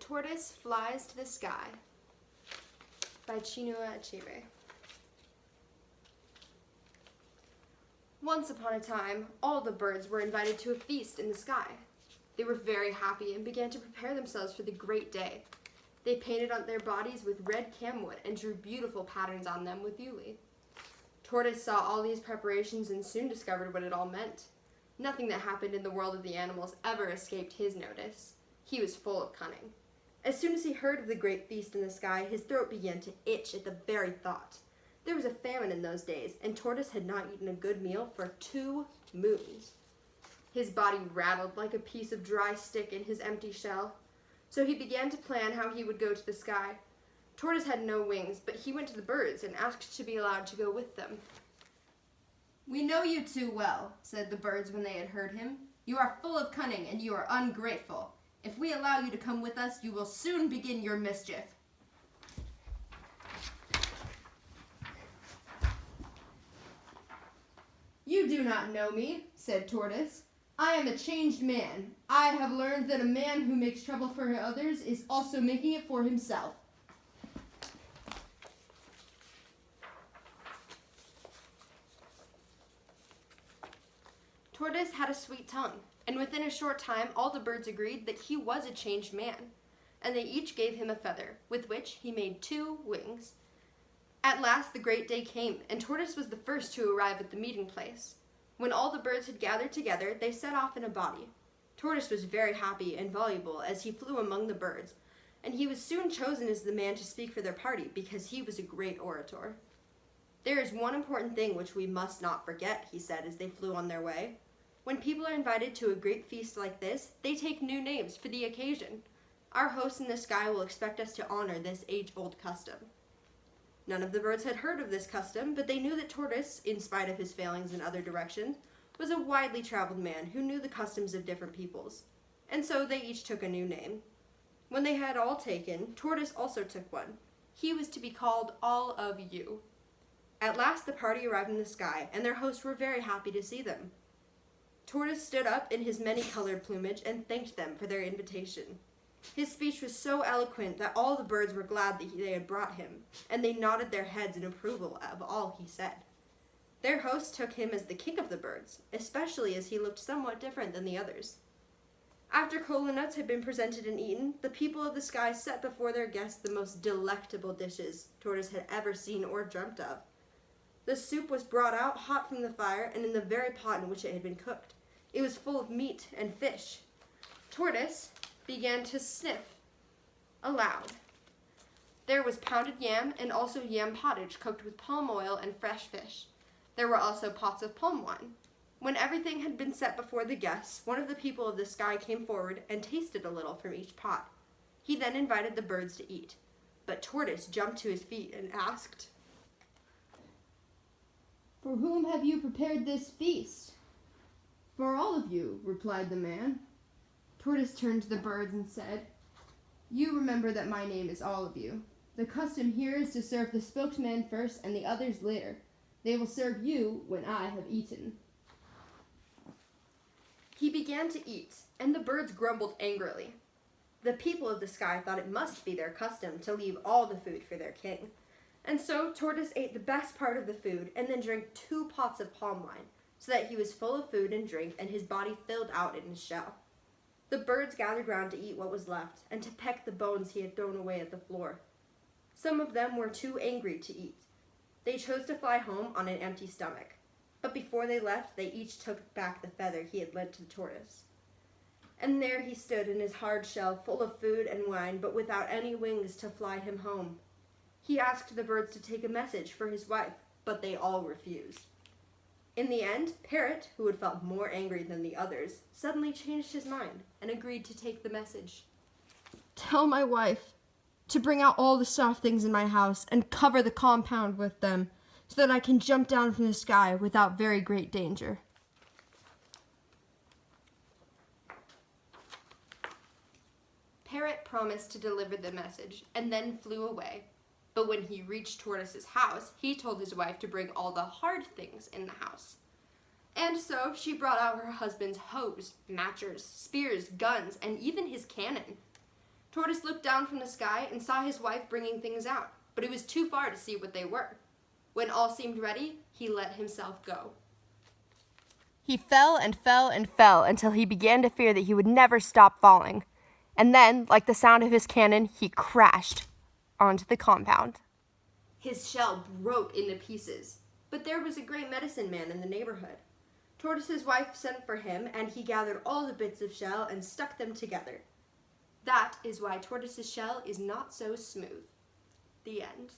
Tortoise Flies to the Sky by Chinua Achebe. Once upon a time, all the birds were invited to a feast in the sky. They were very happy and began to prepare themselves for the great day. They painted on their bodies with red camwood and drew beautiful patterns on them with uli. Tortoise saw all these preparations and soon discovered what it all meant. Nothing that happened in the world of the animals ever escaped his notice. He was full of cunning. As soon as he heard of the great feast in the sky, his throat began to itch at the very thought. There was a famine in those days, and Tortoise had not eaten a good meal for 2 moons. His body rattled like a piece of dry stick in his empty shell. So he began to plan how he would go to the sky. Tortoise had no wings, but he went to the birds and asked to be allowed to go with them. "We know you too well," said the birds when they had heard him. "You are full of cunning, and you are ungrateful. If we allow you to come with us, you will soon begin your mischief." "You do not know me," said Tortoise. "I am a changed man. I have learned that a man who makes trouble for others is also making it for himself." Tortoise had a sweet tongue, and within a short time all the birds agreed that he was a changed man, and they each gave him a feather, with which he made 2 wings. At last the great day came, and Tortoise was the first to arrive at the meeting place. When all the birds had gathered together, they set off in a body. Tortoise was very happy and voluble as he flew among the birds, and he was soon chosen as the man to speak for their party because he was a great orator. "There is one important thing which we must not forget," he said as they flew on their way. "When people are invited to a great feast like this, they take new names for the occasion. Our hosts in the sky will expect us to honor this age-old custom." None of the birds had heard of this custom, but they knew that Tortoise, in spite of his failings in other directions, was a widely traveled man who knew the customs of different peoples, and so they each took a new name. When they had all taken, Tortoise also took one. He was to be called All of You. At last the party arrived in the sky, and their hosts were very happy to see them. Tortoise stood up in his many-colored plumage and thanked them for their invitation. His speech was so eloquent that all the birds were glad that they had brought him, and they nodded their heads in approval of all he said. Their host took him as the king of the birds, especially as he looked somewhat different than the others. After cola nuts had been presented and eaten, the people of the sky set before their guests the most delectable dishes Tortoise had ever seen or dreamt of. The soup was brought out hot from the fire and in the very pot in which it had been cooked. It was full of meat and fish. Tortoise began to sniff aloud. There was pounded yam and also yam pottage cooked with palm oil and fresh fish. There were also pots of palm wine. When everything had been set before the guests, one of the people of the sky came forward and tasted a little from each pot. He then invited the birds to eat, but Tortoise jumped to his feet and asked, "For whom have you prepared this feast?" "For all of you," replied the man. Tortoise turned to the birds and said, "You remember that my name is All of You. The custom here is to serve the spokesman first and the others later. They will serve you when I have eaten." He began to eat, and the birds grumbled angrily. The people of the sky thought it must be their custom to leave all the food for their king, and so Tortoise ate the best part of the food and then drank 2 pots of palm wine, so that he was full of food and drink and his body filled out in his shell. The birds gathered round to eat what was left and to peck the bones he had thrown away at the floor. Some of them were too angry to eat. They chose to fly home on an empty stomach, but before they left, they each took back the feather he had lent to the tortoise. And there he stood in his hard shell, full of food and wine, but without any wings to fly him home. He asked the birds to take a message for his wife, but they all refused. In the end, Parrot, who had felt more angry than the others, suddenly changed his mind and agreed to take the message. "Tell my wife to bring out all the soft things in my house and cover the compound with them, so that I can jump down from the sky without very great danger." Parrot promised to deliver the message and then flew away. But when he reached Tortoise's house, he told his wife to bring all the hard things in the house. And so she brought out her husband's hoes, matchers, spears, guns, and even his cannon. Tortoise looked down from the sky and saw his wife bringing things out, but it was too far to see what they were. When all seemed ready, he let himself go. He fell and fell and fell until he began to fear that he would never stop falling. And then, like the sound of his cannon, he crashed onto the compound. His shell broke into pieces, but there was a great medicine man in the neighborhood. Tortoise's wife sent for him, and he gathered all the bits of shell and stuck them together. That is why Tortoise's shell is not so smooth. The end.